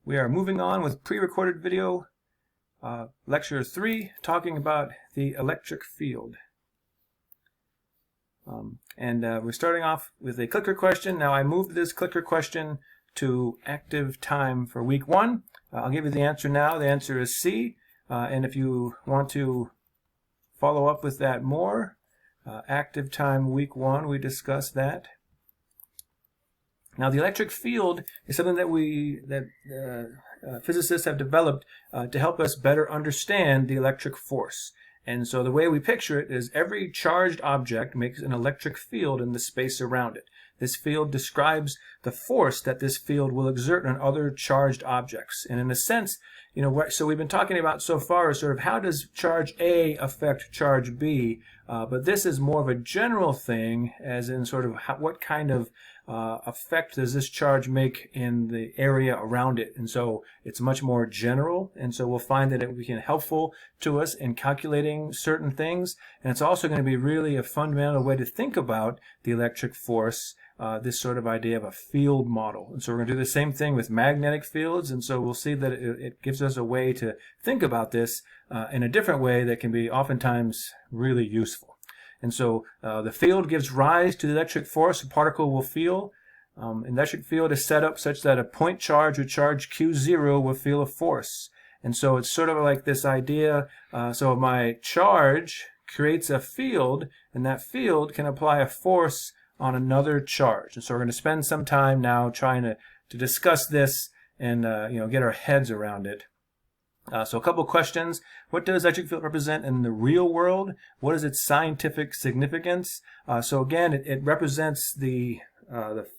We are moving on with pre-recorded video, lecture 3, talking about the electric field. We're starting off with a clicker question. Now I moved this clicker question to active time for week 1. I'll give you the answer now. The answer is C. And if you want to follow up with that more, active time week 1, we discussed that. Now, the electric field is something that physicists have developed to help us better understand the electric force. And so the way we picture it is every charged object makes an electric field in the space around it. This field describes the force that this field will exert on other charged objects. And in a sense, so we've been talking about so far is sort of how does charge A affect charge B, but this is more of a general thing, as in sort of what kind of effect does this charge make in the area around it. And so it's much more general, and so we'll find that it became helpful to us in calculating certain things, and it's also going to be really a fundamental way to think about the electric force, this sort of idea of a field model. And so we're going to do the same thing with magnetic fields, and so we'll see that it gives us a way to think about this in a different way that can be oftentimes really useful. And so the field gives rise to the electric force a particle will feel. An electric field is set up such that a point charge with charge Q0 will feel a force. And so it's sort of like this idea, so my charge creates a field, and that field can apply a force on another charge. And so we're going to spend some time now trying to discuss this and get our heads around it. So a couple questions. What does electric field represent in the real world? What is its scientific significance? So again, it represents the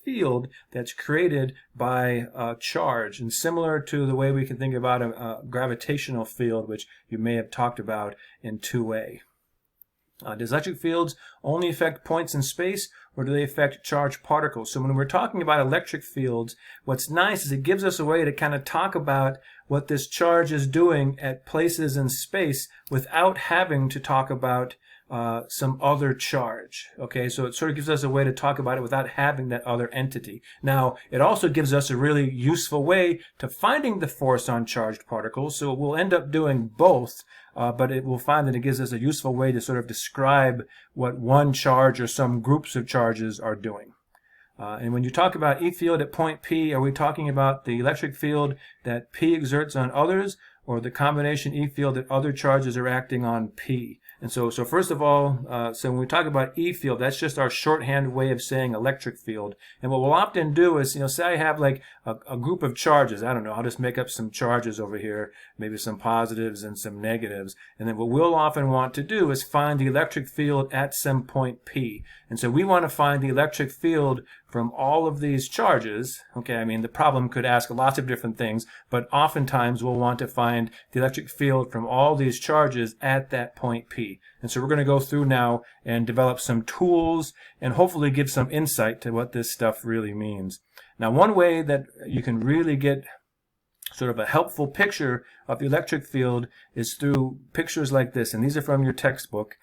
field that's created by a charge, and similar to the way we can think about a gravitational field, which you may have talked about in 2A. Does electric fields only affect points in space, or do they affect charged particles? So when we're talking about electric fields, what's nice is it gives us a way to kind of talk about what this charge is doing at places in space without having to talk about some other charge. Okay, so it sort of gives us a way to talk about it without having that other entity. Now, it also gives us a really useful way to finding the force on charged particles, so we'll end up doing both, but it will find that it gives us a useful way to sort of describe what one charge or some groups of charges are doing. And when you talk about E field at point P, are we talking about the electric field that P exerts on others, or the combination E field that other charges are acting on P? And so first of all, so when we talk about E field, that's just our shorthand way of saying electric field. And what we'll often do is, say I have like a group of charges. I don't know, I'll just make up some charges over here, maybe some positives and some negatives. And then what we'll often want to do is find the electric field at some point P. And so we want to find the electric field from all of these charges. Okay, I mean, the problem could ask lots of different things, but oftentimes we'll want to find the electric field from all these charges at that point P. And so we're going to go through now and develop some tools and hopefully give some insight to what this stuff really means. Now, one way that you can really get sort of a helpful picture of the electric field is through pictures like this, and these are from your textbook.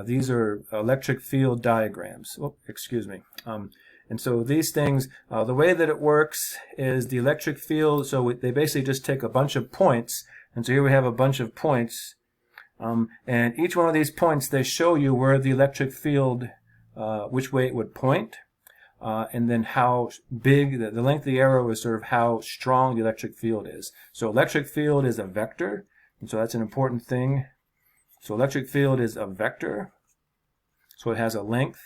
These are electric field diagrams. Oh, excuse me. And so these things, the way that it works is the electric field, so they basically just take a bunch of points, and so here we have a bunch of points, and each one of these points, they show you where the electric field, which way it would point, and then how big, the length of the arrow is sort of how strong the electric field is. So electric field is a vector, and so that's an important thing. So electric field is a vector, so it has a length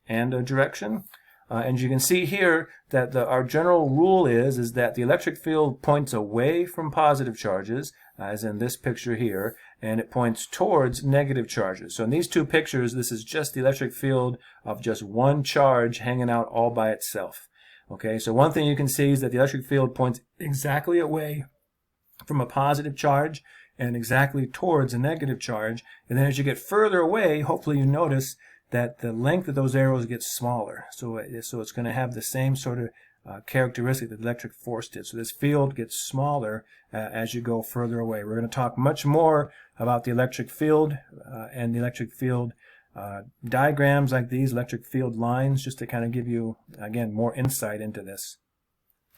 and a direction. And you can see here that our general rule is that the electric field points away from positive charges, as in this picture here, and it points towards negative charges. So in these two pictures, this is just the electric field of just one charge hanging out all by itself. Okay, so one thing you can see is that the electric field points exactly away from a positive charge and exactly towards a negative charge. And then as you get further away, hopefully you notice that the length of those arrows gets smaller. So it's going to have the same sort of characteristic that the electric force did. So this field gets smaller as you go further away. We're going to talk much more about the electric field and the electric field diagrams like these, electric field lines, just to kind of give you, again, more insight into this.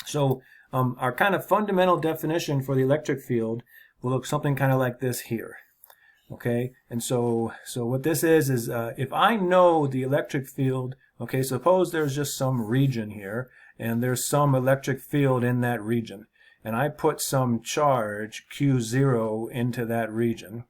So Our kind of fundamental definition for the electric field will look something kind of like this here. Okay, and so what this is if I know the electric field, okay, suppose there's just some region here, and there's some electric field in that region, and I put some charge Q0 into that region,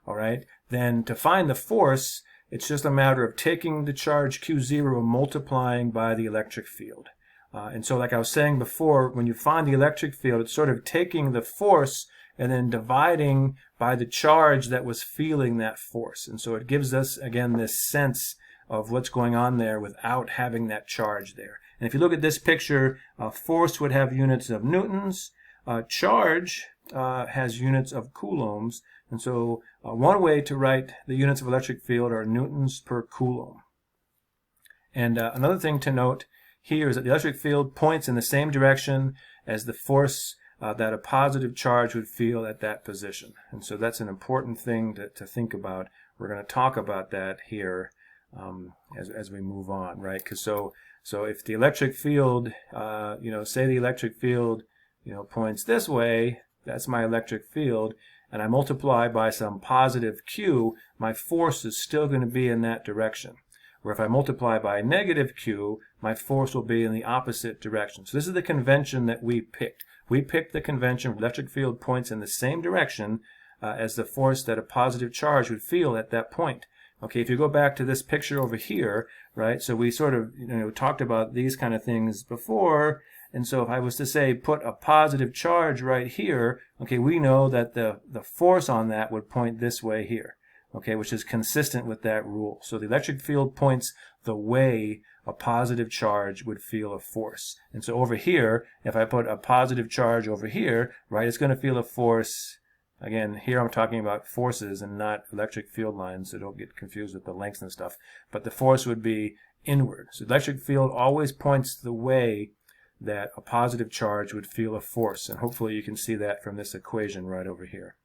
all right, then to find the force, it's just a matter of taking the charge Q0 and multiplying by the electric field. And so like I was saying before, when you find the electric field, it's sort of taking the force and then dividing by the charge that was feeling that force. And so it gives us, again, this sense of what's going on there without having that charge there. And if you look at this picture, force would have units of newtons. Charge has units of coulombs. And so one way to write the units of electric field are newtons per coulomb. And another thing to note here is that the electric field points in the same direction as the force that a positive charge would feel at that position. And so that's an important thing to think about. We're going to talk about that here as we move on, right? Because so if the electric field, say the electric field, points this way, that's my electric field, and I multiply by some positive Q, my force is still going to be in that direction. Where if I multiply by a negative Q, my force will be in the opposite direction. So this is the convention that we picked. We picked the convention where electric field points in the same direction as the force that a positive charge would feel at that point. Okay, if you go back to this picture over here, right, so we sort of talked about these kind of things before, and so if I was to say put a positive charge right here, okay, we know that the force on that would point this way here. Okay, which is consistent with that rule. So the electric field points the way a positive charge would feel a force. And so over here, if I put a positive charge over here, right, it's going to feel a force. Again, here I'm talking about forces and not electric field lines, so don't get confused with the lengths and stuff. But the force would be inward. So the electric field always points the way that a positive charge would feel a force. And hopefully you can see that from this equation right over here.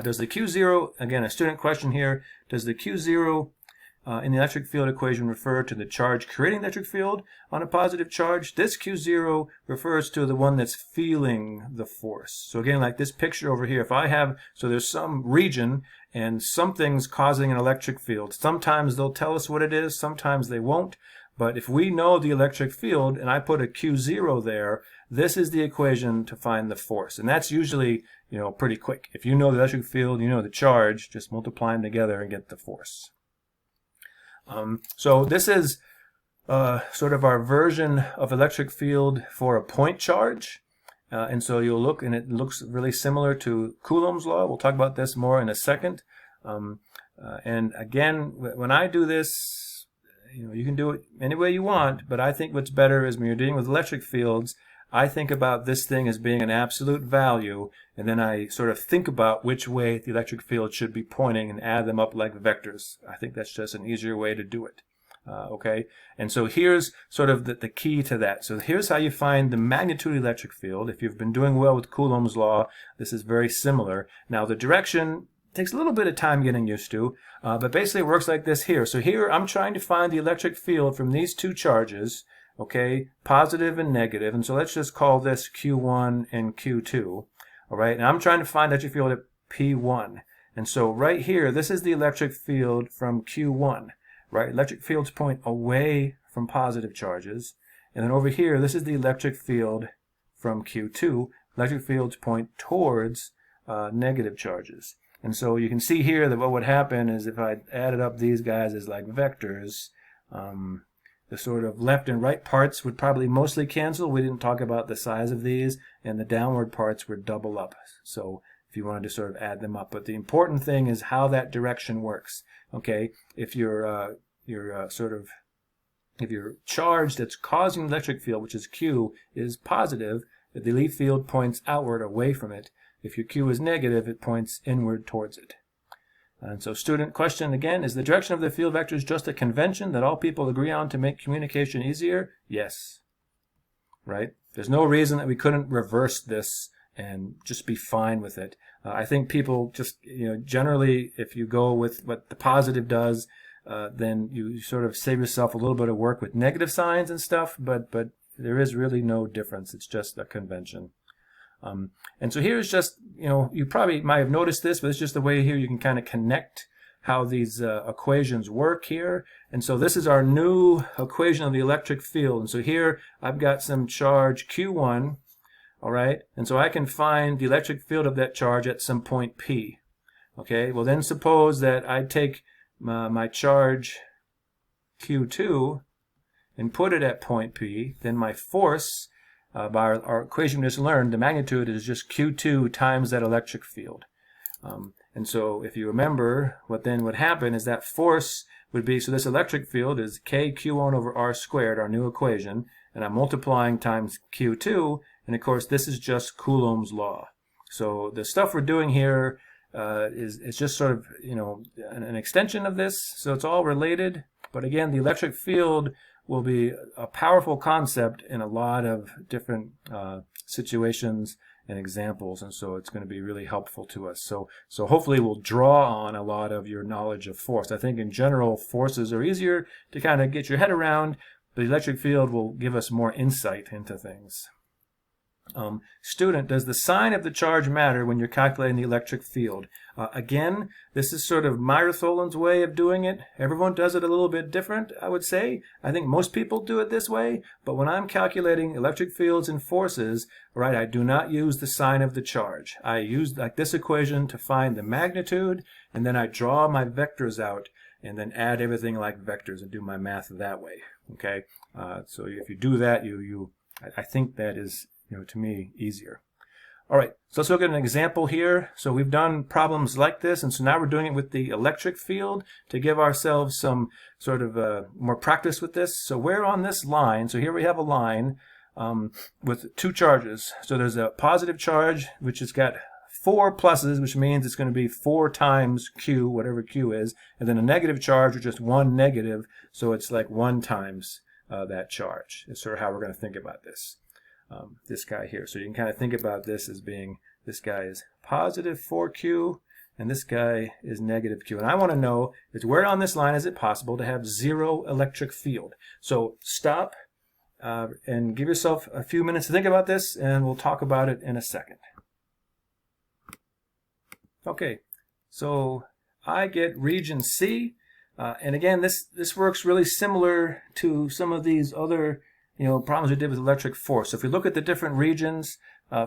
Does the Q0, again a student question here, does the Q0 in the electric field equation refer to the charge creating the electric field on a positive charge? This Q0 refers to the one that's feeling the force. So again, like this picture over here, if I have, so there's some region and something's causing an electric field. Sometimes they'll tell us what it is, sometimes they won't. But if we know the electric field and I put a Q0 there, this is the equation to find the force. And that's usually, pretty quick. If you know the electric field, you know the charge, just multiply them together and get the force. So this is sort of our version of electric field for a point charge. And so you'll look, and it looks really similar to Coulomb's law. We'll talk about this more in a second. And again, when I do this, you can do it any way you want, but I think what's better is when you're dealing with electric fields, I think about this thing as being an absolute value, and then I sort of think about which way the electric field should be pointing and add them up like vectors. I think that's just an easier way to do it. Okay, and so here's sort of the key to that. So here's how you find the magnitude of the electric field. If you've been doing well with Coulomb's law, this is very similar. Now the direction takes a little bit of time getting used to, but basically it works like this here. So here I'm trying to find the electric field from these two charges, okay, positive and negative, and so let's just call this Q1 and Q2, all right, and I'm trying to find electric field at P1, and so right here, this is the electric field from Q1, right, electric fields point away from positive charges, and then over here, this is the electric field from Q2, electric fields point towards negative charges. And so you can see here that what would happen is if I added up these guys as like vectors, the sort of left and right parts would probably mostly cancel. We didn't talk about the size of these, and the downward parts would double up. So if you wanted to sort of add them up. But the important thing is how that direction works. Okay, if your charge that's causing the electric field, which is Q, is positive, the leaf field points outward away from it. If your Q is negative, it points inward towards it. And so student question again, is the direction of the field vectors just a convention that all people agree on to make communication easier? Yes. Right? There's no reason that we couldn't reverse this and just be fine with it. I think people just, generally, if you go with what the positive does, then you sort of save yourself a little bit of work with negative signs and stuff, but there is really no difference. It's just a convention. And so here's just, you probably might have noticed this, but it's just the way here you can kind of connect how these equations work here. And so this is our new equation of the electric field. And so here I've got some charge Q1, all right? And so I can find the electric field of that charge at some point P. Okay, well then suppose that I take my charge Q2 and put it at point P, then my force, by our equation we just learned, the magnitude is just Q2 times that electric field. And so if you remember, what then would happen is that force would be, so this electric field is KQ1 over R squared, our new equation, and I'm multiplying times Q2, and of course this is just Coulomb's law. So the stuff we're doing here is just sort of, an extension of this, so it's all related. But again, the electric field will be a powerful concept in a lot of different situations and examples, and so it's going to be really helpful to us. So hopefully we'll draw on a lot of your knowledge of force. I think in general forces are easier to kind of get your head around, but the electric field will give us more insight into things. Student, does the sign of the charge matter when you're calculating the electric field? Again, this is sort of Myers-Tholen's way of doing it. Everyone does it a little bit different, I would say. I think most people do it this way, but when I'm calculating electric fields and forces, right, I do not use the sign of the charge. I use like this equation to find the magnitude, and then I draw my vectors out and then add everything like vectors and do my math that way. Okay, so if you do that, I think that is, to me, easier. All right, so let's look at an example here. So we've done problems like this, and so now we're doing it with the electric field to give ourselves some sort of more practice with this. So we're on this line. So here we have a line with two charges. So there's a positive charge, which has got 4 pluses, which means it's going to be 4 times Q, whatever Q is, and then a negative charge, or just 1 negative, so it's like 1 times that charge. Is sort of how we're going to think about this. This guy here. So you can kind of think about this as being, this guy is positive 4Q, and this guy is negative Q. And I want to know is where on this line is it possible to have 0 electric field? So stop and give yourself a few minutes to think about this, and we'll talk about it in a second. Okay, so I get region C, and again, this works really similar to some of these other problems we did with electric force. So if we look at the different regions,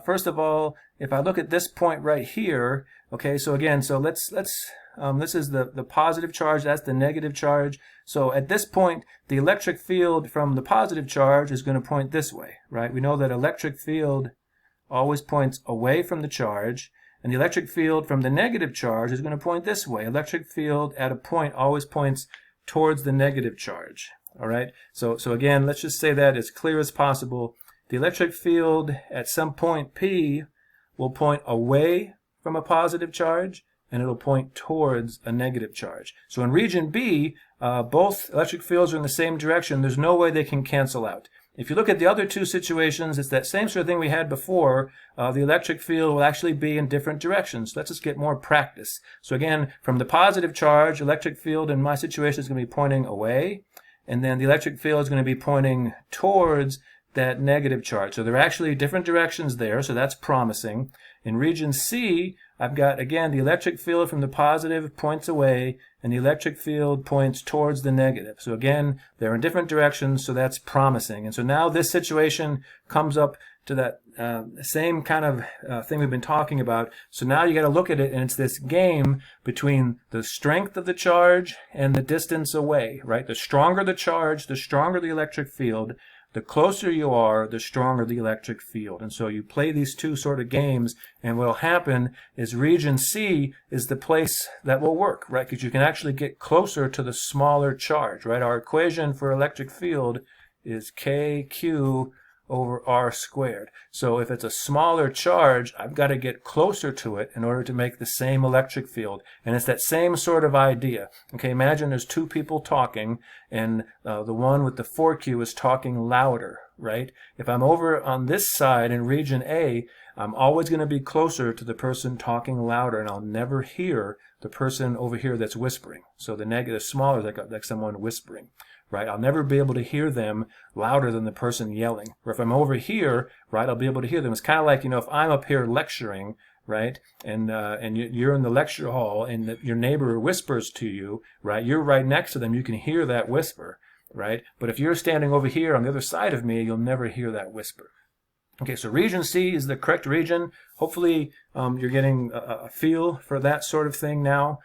first of all, if I look at this point right here, okay, so again, so let's this is the positive charge, that's the negative charge. So at this point, the electric field from the positive charge is going to point this way, right? We know that electric field always points away from the charge, and the electric field from the negative charge is going to point this way. Electric field at a point always points towards the negative charge. All right, so again, let's just say that as clear as possible. The electric field at some point P will point away from a positive charge, and it'll point towards a negative charge. So in region B, both electric fields are in the same direction. There's no way they can cancel out. If you look at the other two situations, it's that same sort of thing we had before. The electric field will actually be in different directions. Let's just get more practice. So again, from the positive charge, electric field in my situation is going to be pointing away. And then the electric field is going to be pointing towards that negative charge. So they're actually different directions there, so that's promising. In region C, I've got, again, the electric field from the positive points away, and the electric field points towards the negative. So again, they're in different directions, so that's promising. And so now this situation comes up to that same kind of thing we've been talking about. So now you got to look at it, and it's this game between the strength of the charge and the distance away, right? The stronger the charge, the stronger the electric field. The closer you are, the stronger the electric field. And so you play these two sort of games, and what will happen is region C is the place that will work, right? Because you can actually get closer to the smaller charge, right? Our equation for electric field is KQ over R squared. So if it's a smaller charge, I've got to get closer to it in order to make the same electric field. And it's that same sort of idea. Okay, imagine there's two people talking, and the one with the 4Q is talking louder, right? If I'm over on this side in region A, I'm always going to be closer to the person talking louder, and I'll never hear the person over here that's whispering. So the negative smaller is like someone whispering. right, I'll never be able to hear them louder than the person yelling. Or if I'm over here, right, I'll be able to hear them. It's kind of like, if I'm up here lecturing, right, and you're in the lecture hall, and your neighbor whispers to you, right, you're right next to them, you can hear that whisper, right? But if you're standing over here on the other side of me, you'll never hear that whisper. Okay, so region C is the correct region. Hopefully you're getting a feel for that sort of thing now.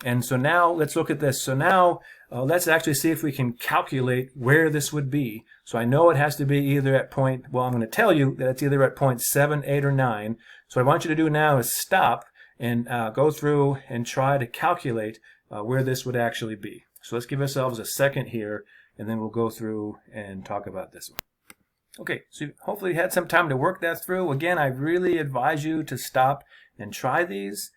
And so now let's look at this. So now let's actually see if we can calculate where this would be. So I know it has to be either at point, well, I'm going to tell you that it's either at point 7, 8, or 9. So what I want you to do now is stop and go through and try to calculate where this would actually be. So let's give ourselves a second here, and then we'll go through and talk about this one. Okay, so hopefully you had some time to work that through. Again, I really advise you to stop and try these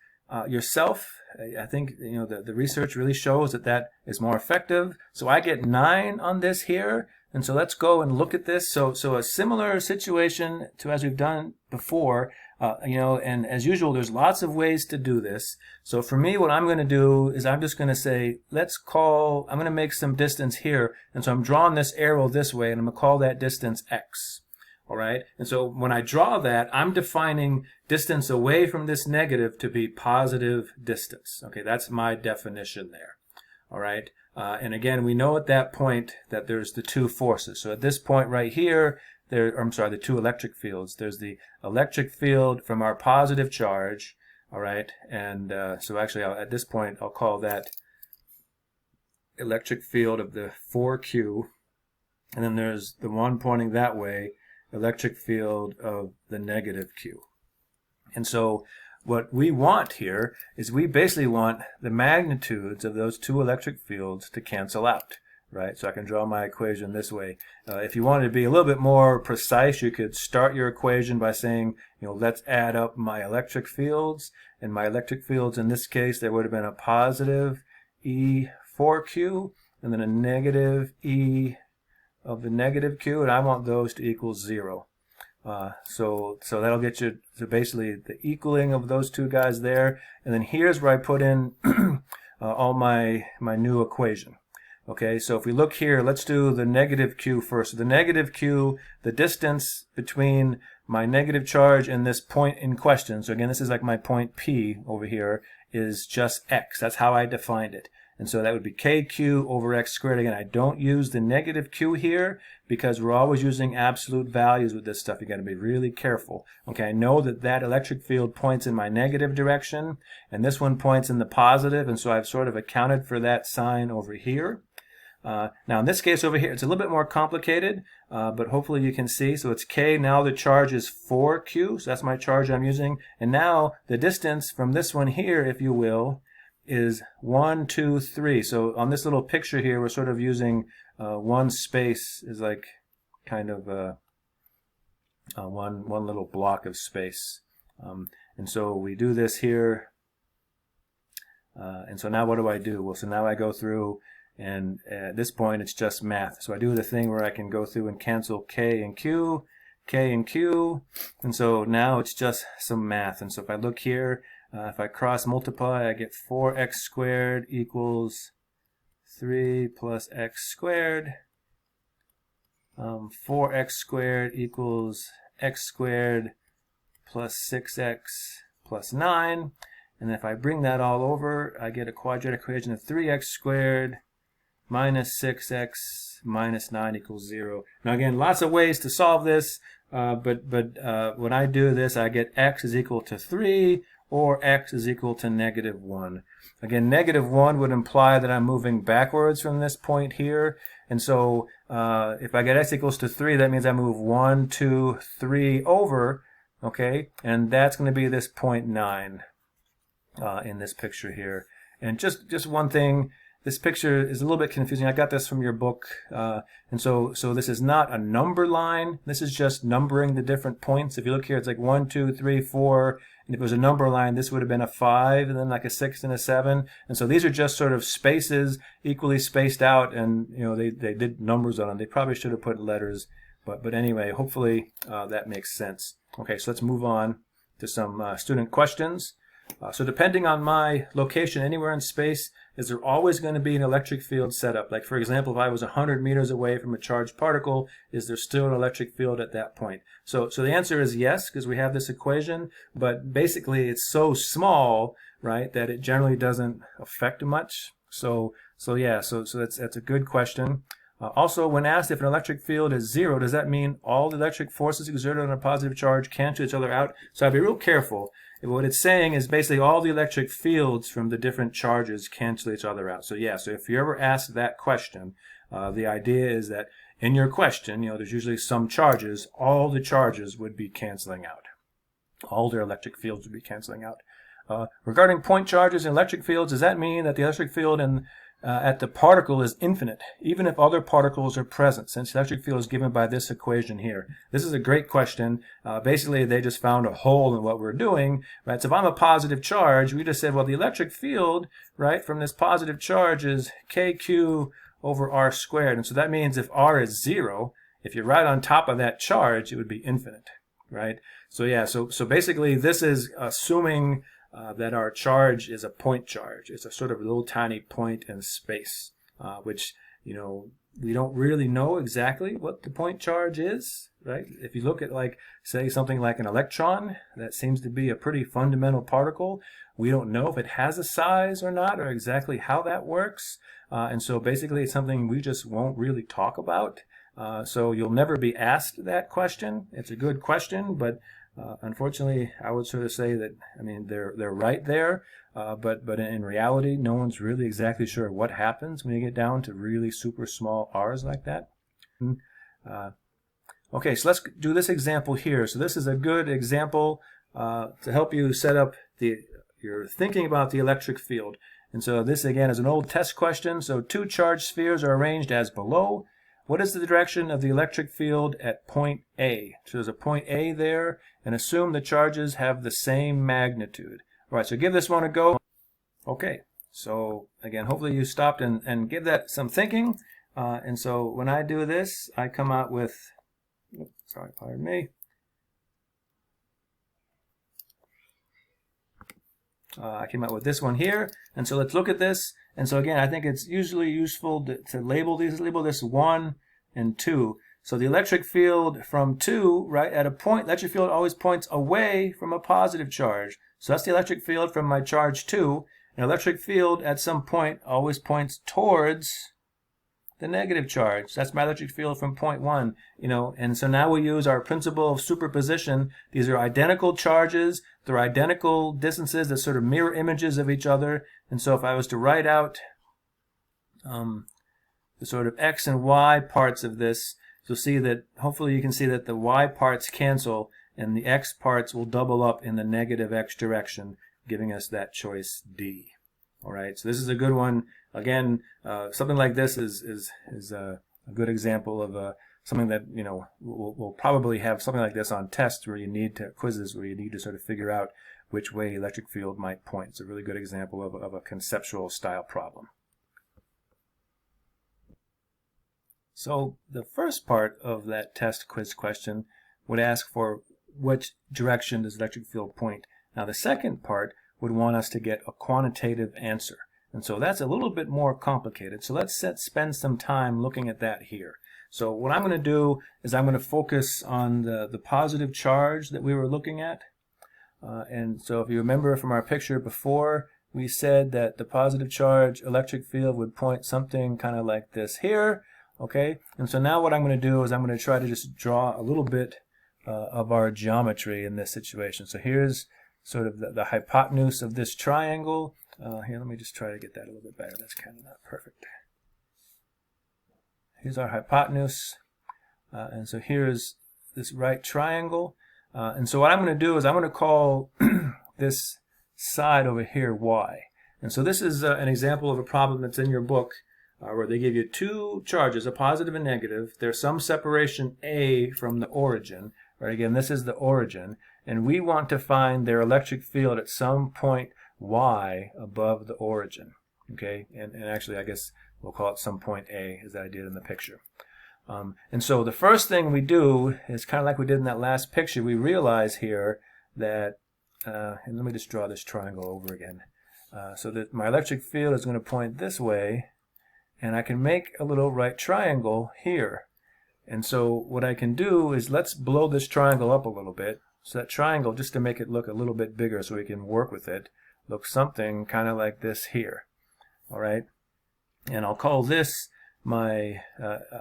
yourself. I think the research really shows that is more effective. So I get 9 on this here, and so let's go and look at this. So a similar situation to as we've done before. And as usual, there's lots of ways to do this. So for me, what I'm going to do is I'm just going to say, I'm going to make some distance here. And so I'm drawing this arrow this way, and I'm going to call that distance x. All right. And so when I draw that, I'm defining distance away from this negative to be positive distance. Okay. That's my definition there. All right. And again, we know at that point that there's the two forces. So at this point right here, the two electric fields. There's the electric field from our positive charge, all right, and so actually at this point I'll call that electric field of the 4Q, and then there's the one pointing that way, electric field of the negative Q. And so what we want here is we basically want the magnitudes of those two electric fields to cancel out. Right, so I can draw my equation this way. If you wanted to be a little bit more precise, you could start your equation by saying, let's add up my electric fields. And my electric fields in this case, there would have been a positive E4Q and then a negative E of the negative Q, and I want those to equal 0. So that'll get you to basically the equaling of those two guys there. And then here's where I put in all my new equation. Okay, so if we look here, let's do the negative Q first. So the negative Q, the distance between my negative charge and this point in question, so again, this is like my point P over here, is just x. That's how I defined it. And so that would be KQ over x squared. Again, I don't use the negative Q here because we're always using absolute values with this stuff. You got to be really careful. Okay, I know that electric field points in my negative direction, and this one points in the positive, and so I've sort of accounted for that sign over here. Now in this case over here, it's a little bit more complicated, but hopefully you can see. So it's K, now the charge is 4Q, so that's my charge I'm using. And now the distance from this one here, if you will, is 1, 2, 3. So on this little picture here, we're sort of using one space is like kind of one little block of space. And so we do this here. And so now what do I do? Well, so now I go through, and at this point it's just math. So I do the thing where I can go through and cancel K and Q, and so now it's just some math. And so if I look here, if I cross multiply, I get 4x squared equals 3 plus x squared. 4x squared equals x squared plus 6x plus 9. And if I bring that all over, I get a quadratic equation of 3x squared minus 6x minus 9 equals 0. Now again, lots of ways to solve this, but when I do this, I get x is equal to 3 or x is equal to negative 1. Again, negative 1 would imply that I'm moving backwards from this point here. And so if I get x equals to 3, that means I move 1, 2, 3 over, okay? And that's going to be this point 9 in this picture here. And just one thing, this picture is a little bit confusing. I got this from your book. And so this is not a number line. This is just numbering the different points. If you look here, it's like 1, 2, 3, 4. And if it was a number line, this would have been a 5, and then like a 6 and a 7. And so these are just sort of spaces equally spaced out, and they did numbers on them. They probably should have put letters. But anyway, hopefully that makes sense. Okay, so let's move on to some student questions. So depending on my location anywhere in space, is there always going to be an electric field set up? Like, for example, if I was 100 meters away from a charged particle, is there still an electric field at that point? So the answer is yes, because we have this equation, but basically it's so small, right, that it generally doesn't affect much. So that's a good question. Also, when asked if an electric field is zero, does that mean all the electric forces exerted on a positive charge cancel each other out? So I'd be real careful. What it's saying is basically all the electric fields from the different charges cancel each other out. So yeah, so if you ever ask that question, the idea is that in your question, there's usually some charges. All the charges would be canceling out. All their electric fields would be canceling out. Regarding point charges and electric fields, does that mean that the electric field at the particle is infinite, even if other particles are present, since the electric field is given by this equation here? This is a great question. Basically, they just found a hole in what we're doing, right? So if I'm a positive charge, we just said, well, the electric field, right, from this positive charge is kq over r squared. And so that means if r is 0, if you're right on top of that charge, it would be infinite, right? So yeah, so basically this is assuming that our charge is a point charge. It's a sort of little tiny point in space, which, we don't really know exactly what the point charge is, right? If you look at, like, say something like an electron, that seems to be a pretty fundamental particle. We don't know if it has a size or not, or exactly how that works. And so basically it's something we just won't really talk about. So you'll never be asked that question. It's a good question, but unfortunately, I would sort of say that, they're right there, but in reality, no one's really exactly sure what happens when you get down to really super small r's like that. Okay, so let's do this example here. So this is a good example to help you set up your thinking about the electric field. And so this, again, is an old test question. So two charged spheres are arranged as below. What is the direction of the electric field at point A? So there's a point A there, and assume the charges have the same magnitude. All right, so give this one a go. Okay, so again, hopefully you stopped and give that some thinking. And so when I do this, I come out with, pardon me. I came out with this one here. And so let's look at this. And so again, I think it's usually useful to label these. Label this 1 and 2. So the electric field from 2, right, at a point, electric field always points away from a positive charge. So that's the electric field from my charge 2. An electric field at some point always points towards the negative charge. That's my electric field from point 1, and so now we use our principle of superposition. These are identical charges. They're identical distances that sort of mirror images of each other. And so if I was to write out the sort of x and y parts of this, you'll see that, hopefully you can see that the y parts cancel and the x parts will double up in the negative x direction, giving us that choice D. All right, so this is a good one. Again, something like this is a good example of something that, we'll probably have something like this on tests where you need to, quizzes where you need to sort of figure out which way electric field might point. It's a really good example of a conceptual style problem. So the first part of that test quiz question would ask for which direction does electric field point. Now the second part would want us to get a quantitative answer. And so that's a little bit more complicated. So let's spend some time looking at that here. So what I'm going to do is I'm going to focus on the positive charge that we were looking at. And so if you remember from our picture before, we said that the positive charge electric field would point something kind of like this here. Okay, and so now what I'm going to do is I'm going to try to just draw a little bit of our geometry in this situation. So here's sort of the hypotenuse of this triangle. Here, let me just try to get that a little bit better. That's kind of not perfect. Here's our hypotenuse. And so here's this right triangle. And so what I'm going to do is I'm going to call this side over here y. And so this is an example of a problem that's in your book where they give you two charges, a positive and negative. There's some separation A from the origin. Right, again, this is the origin. And we want to find their electric field at some point y above the origin. Okay, and actually I guess we'll call it some point A, as I did in the picture. And so the first thing we do is kind of like we did in that last picture. We realize here that and let me just draw this triangle over again. So that my electric field is going to point this way, and I can make a little right triangle here. And so what I can do is, let's blow this triangle up a little bit. So that triangle, just to make it look a little bit bigger so we can work with it, looks something kind of like this here. All right, and I'll call this my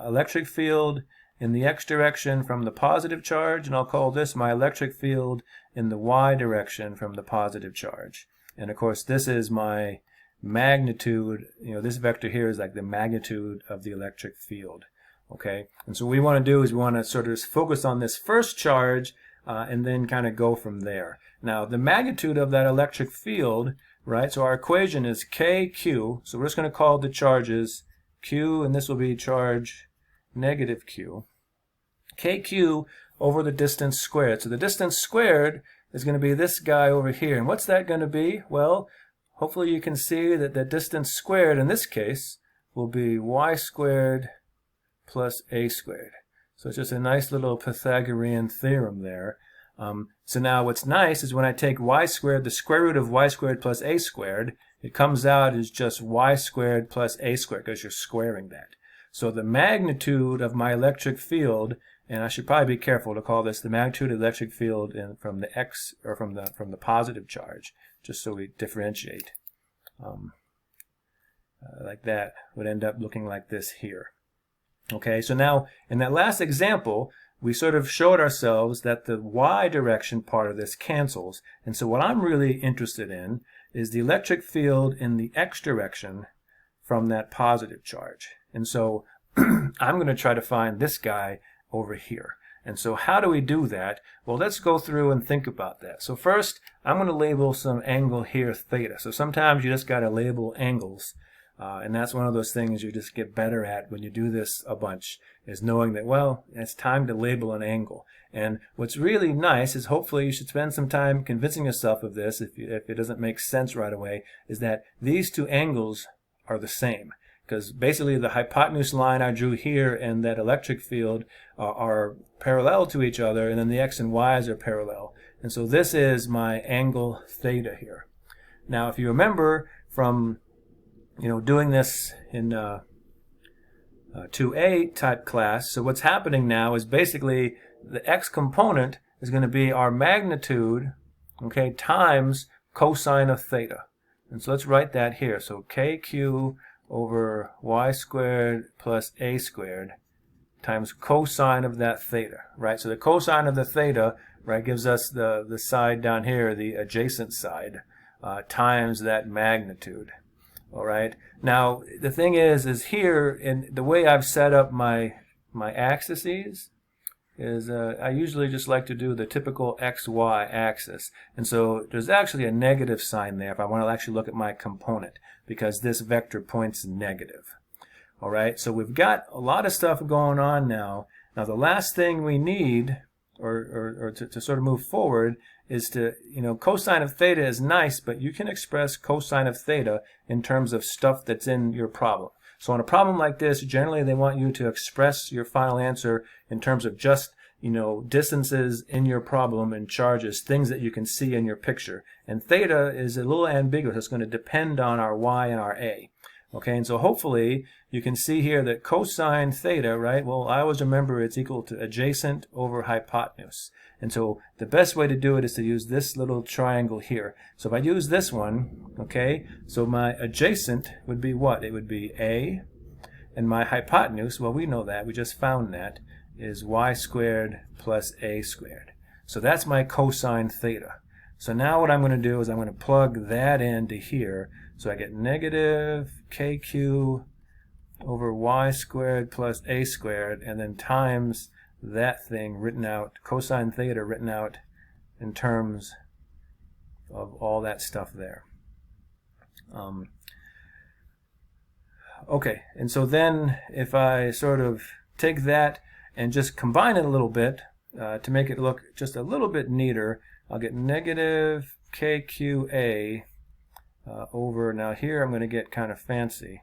electric field in the x direction from the positive charge, and I'll call this my electric field in the y direction from the positive charge. And of course this is my magnitude. This vector here is like the magnitude of the electric field. Okay, and so what we want to do is we want to sort of focus on this first charge and then kind of go from there. Now the magnitude of that electric field, right, so our equation is kq, so we're just going to call the charges q, and this will be charge negative q, kq over the distance squared. So the distance squared is going to be this guy over here. And what's that going to be? Well, hopefully you can see that the distance squared in this case will be y squared plus a squared. So it's just a nice little Pythagorean theorem there. So now what's nice is when I take y squared, the square root of y squared plus a squared, it comes out as just y squared plus a squared because you're squaring that. So the magnitude of my electric field, and I should probably be careful to call this the magnitude of the electric field from the x, or from the positive charge, just so we differentiate. Like that would end up looking like this here. Okay, so now in that last example, we sort of showed ourselves that the y direction part of this cancels. And so what I'm really interested in is the electric field in the x direction from that positive charge. And so I'm going to try to find this guy over here. And so how do we do that? Well, let's go through and think about that. So first, I'm going to label some angle here theta. So sometimes you just got to label angles. And that's one of those things you just get better at when you do this a bunch, is knowing that, well, it's time to label an angle. And what's really nice is, hopefully you should spend some time convincing yourself of this, if it doesn't make sense right away, is that these two angles are the same. Because basically the hypotenuse line I drew here and that electric field are parallel to each other, and then the x and y's are parallel. And so this is my angle theta here. Now if you remember from doing this in 2A type class, so what's happening now is basically the x component is going to be our magnitude, okay, times cosine of theta. And so let's write that here. So kq over y squared plus a squared times cosine of that theta, right? So the cosine of the theta, right, gives us the side down here, the adjacent side, times that magnitude. All right. Now the thing is here, in the way I've set up my axes is I usually just like to do the typical XY axis, and so there's actually a negative sign there if I want to actually look at my component, because this vector points negative. All right. So we've got a lot of stuff going on now. Now the last thing we need, or to sort of move forward, is to, cosine of theta is nice, but you can express cosine of theta in terms of stuff that's in your problem. So on a problem like this, generally they want you to express your final answer in terms of just, distances in your problem and charges, things that you can see in your picture. And theta is a little ambiguous. It's going to depend on our y and our a. Okay, and so hopefully you can see here that cosine theta, right, well, I always remember it's equal to adjacent over hypotenuse. And so the best way to do it is to use this little triangle here. So if I use this one, okay, so my adjacent would be what? It would be a, and my hypotenuse, well, we know that, we just found that, is y squared plus a squared. So that's my cosine theta. So now what I'm going to do is I'm going to plug that into here. So I get negative kq over y squared plus a squared, and then times that thing written out, cosine theta written out in terms of all that stuff there. Okay, and so then if I sort of take that and just combine it a little bit to make it look just a little bit neater, I'll get negative kqa over, now here I'm going to get kind of fancy.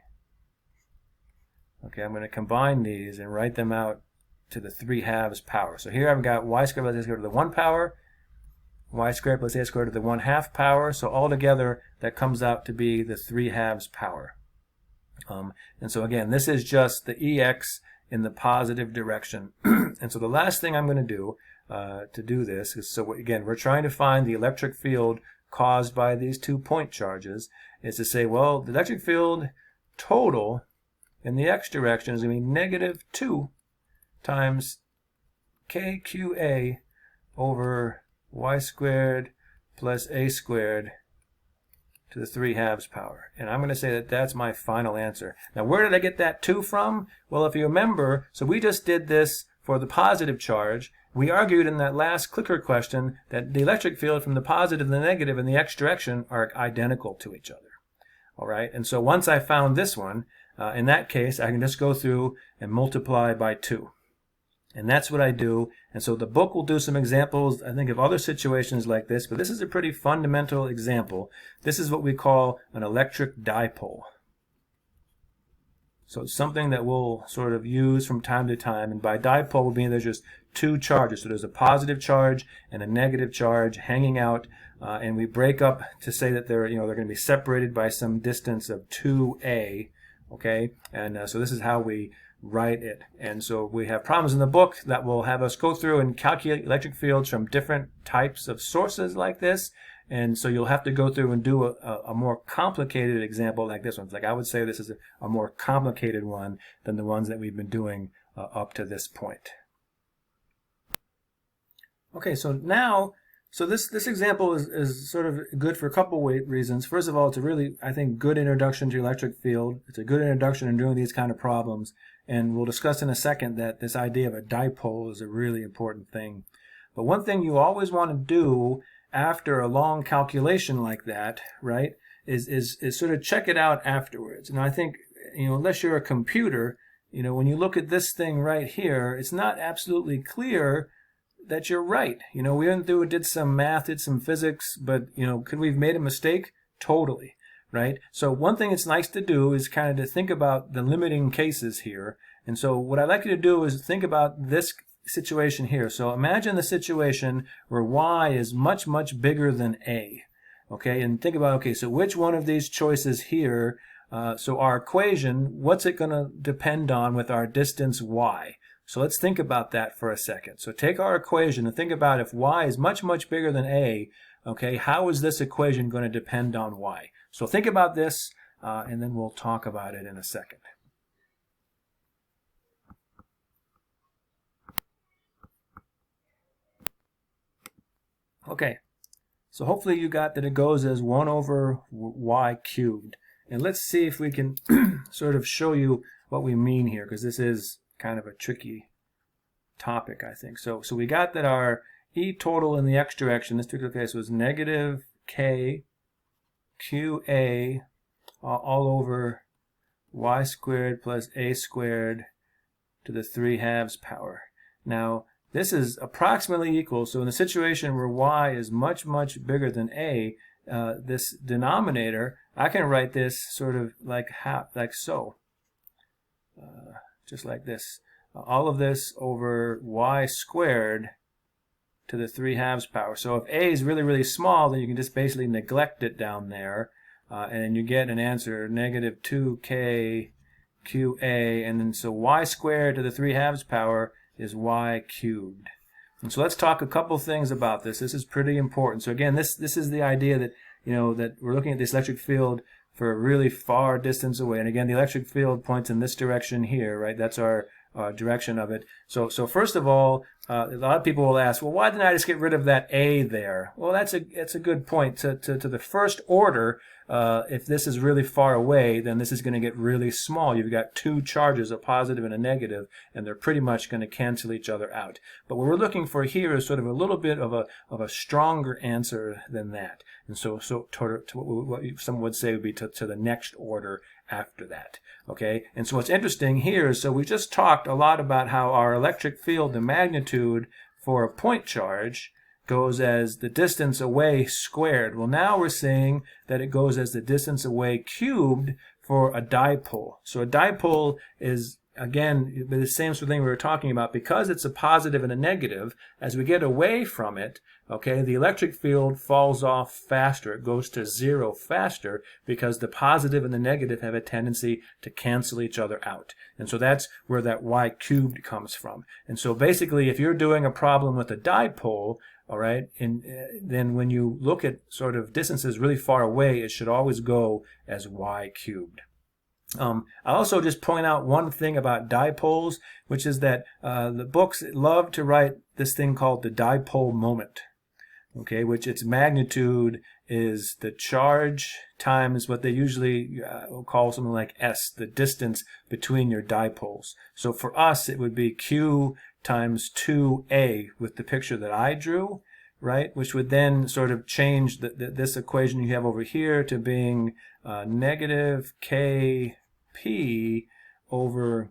Okay, I'm going to combine these and write them out to the 3/2 power. So here I've got y squared plus a squared to the 1 power, y squared plus a squared to the 1/2 power. So altogether, that comes out to be the 3/2 power. And so again, this is just the EX in the positive direction. And so the last thing I'm going to do this is, so again, we're trying to find the electric field caused by these 2 point charges, is to say, well, the electric field total in the x direction is going to be -2 times kqa over y squared plus a squared to the 3/2 power. And I'm going to say that that's my final answer. Now, where did I get that 2 from? Well, if you remember, so we just did this for the positive charge. We argued in that last clicker question that the electric field from the positive and the negative in the x direction are identical to each other. All right, and so once I found this one, in that case, I can just go through and multiply by 2. And that's what I do. And so the book will do some examples, I think, of other situations like this, but this is a pretty fundamental example. This is what we call an electric dipole. So it's something that we'll sort of use from time to time. And by dipole, we mean there's just 2 charges. So there's a positive charge and a negative charge hanging out. And we break up to say that they're going to be separated by some distance of 2a. Okay, and so this is how we write it. And so we have problems in the book that will have us go through and calculate electric fields from different types of sources like this. And so you'll have to go through and do a more complicated example like this one. Like I would say this is a more complicated one than the ones that we've been doing up to this point. Okay, so now, this example is sort of good for a couple reasons. First of all, it's a really, I think, good introduction to electric field. It's a good introduction in doing these kind of problems. And we'll discuss in a second that this idea of a dipole is a really important thing. But one thing you always want to do after a long calculation like that, right, is sort of check it out afterwards. And I think, unless you're a computer, when you look at this thing right here, it's not absolutely clear that you're right. We did some math, did some physics, but, could we have made a mistake? Totally, right? So one thing it's nice to do is kind of to think about the limiting cases here. And so what I'd like you to do is think about this situation here. So imagine the situation where y is much, much bigger than a. Okay, and think about, okay, so which one of these choices here, so our equation, what's it going to depend on with our distance y? So let's think about that for a second. So take our equation and think about if y is much, much bigger than a, okay, how is this equation going to depend on y? So think about this, and then we'll talk about it in a second. Okay, so hopefully you got that it goes as 1 over y cubed. And let's see if we can sort of show you what we mean here, because this is kind of a tricky topic, I think. So we got that our E total in the x direction, this particular case, was negative k qa all over y squared plus a squared to the 3/2 power. Now, this is approximately equal, so in a situation where y is much, much bigger than a, this denominator, I can write this sort of like so. Just like this. All of this over y squared to the 3/2 power. So if a is really, really small, then you can just basically neglect it down there, and you get an answer, negative 2k qa, and then so y squared to the 3/2 power is y cubed. And so let's talk a couple things about this. This is pretty important. So again, this is the idea that, that we're looking at this electric field for a really far distance away. And again, the electric field points in this direction here, right? That's our direction of it. So first of all, a lot of people will ask, well, why didn't I just get rid of that a there? Well, that's a good point. To the first order, if this is really far away, then this is going to get really small. You've got 2 charges, a positive and a negative, and they're pretty much going to cancel each other out. But what we're looking for here is sort of a little bit of a stronger answer than that. And so to what some would say would be to the next order after that. Okay, and so what's interesting here is, so we just talked a lot about how our electric field, the magnitude for a point charge, goes as the distance away squared. Well, now we're saying that it goes as the distance away cubed for a dipole. So a dipole is again, the same sort of thing we were talking about, because it's a positive and a negative, as we get away from it, okay, the electric field falls off faster. It goes to zero faster because the positive and the negative have a tendency to cancel each other out. And so that's where that y cubed comes from. And so basically, if you're doing a problem with a dipole, all right, and then when you look at sort of distances really far away, it should always go as y cubed. I'll also just point out one thing about dipoles, which is that the books love to write this thing called the dipole moment, okay, which its magnitude is the charge times what they usually will call something like S, the distance between your dipoles. So for us, it would be Q times 2A with the picture that I drew, right, which would then sort of change this equation you have over here to being negative KP over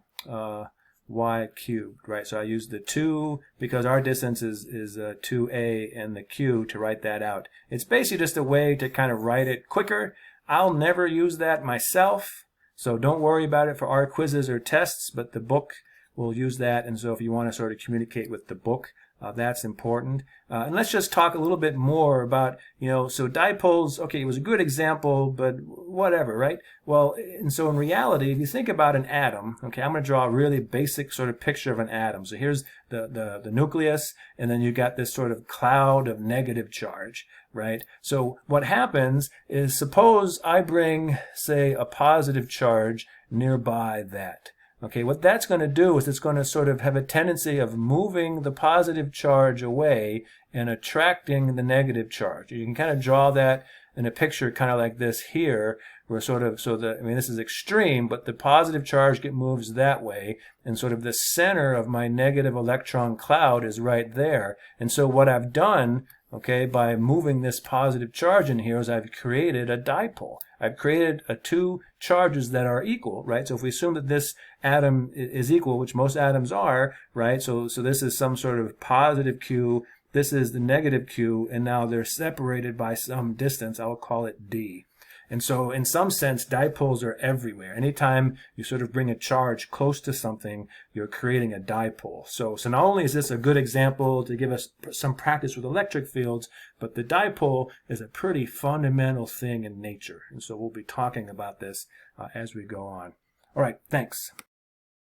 y cubed, right? So I use the 2 because our distance is 2a and the q to write that out. It's basically just a way to kind of write it quicker. I'll never use that myself, so don't worry about it for our quizzes or tests, but the book will use that, and so if you want to sort of communicate with the book, that's important. And let's just talk a little bit more about, so dipoles, okay, it was a good example, but whatever, right? Well, and so in reality, if you think about an atom, okay, I'm going to draw a really basic sort of picture of an atom. So here's the nucleus, and then you got this sort of cloud of negative charge, right? So what happens is, suppose I bring, say, a positive charge nearby that. Okay, what that's going to do is it's going to sort of have a tendency of moving the positive charge away and attracting the negative charge. You can kind of draw that in a picture kind of like this here, where sort of, this is extreme, but the positive charge moves that way, and sort of the center of my negative electron cloud is right there. And so what I've done, okay, by moving this positive charge in here, is I've created a dipole. I've created two charges that are equal, right? So if we assume that this atom is equal, which most atoms are, right? So this is some sort of positive Q, this is the negative Q, and now they're separated by some distance. I'll call it D. And so in some sense, dipoles are everywhere. Anytime you sort of bring a charge close to something, you're creating a dipole. So not only is this a good example to give us some practice with electric fields, but the dipole is a pretty fundamental thing in nature. And so we'll be talking about this as we go on. All right, thanks.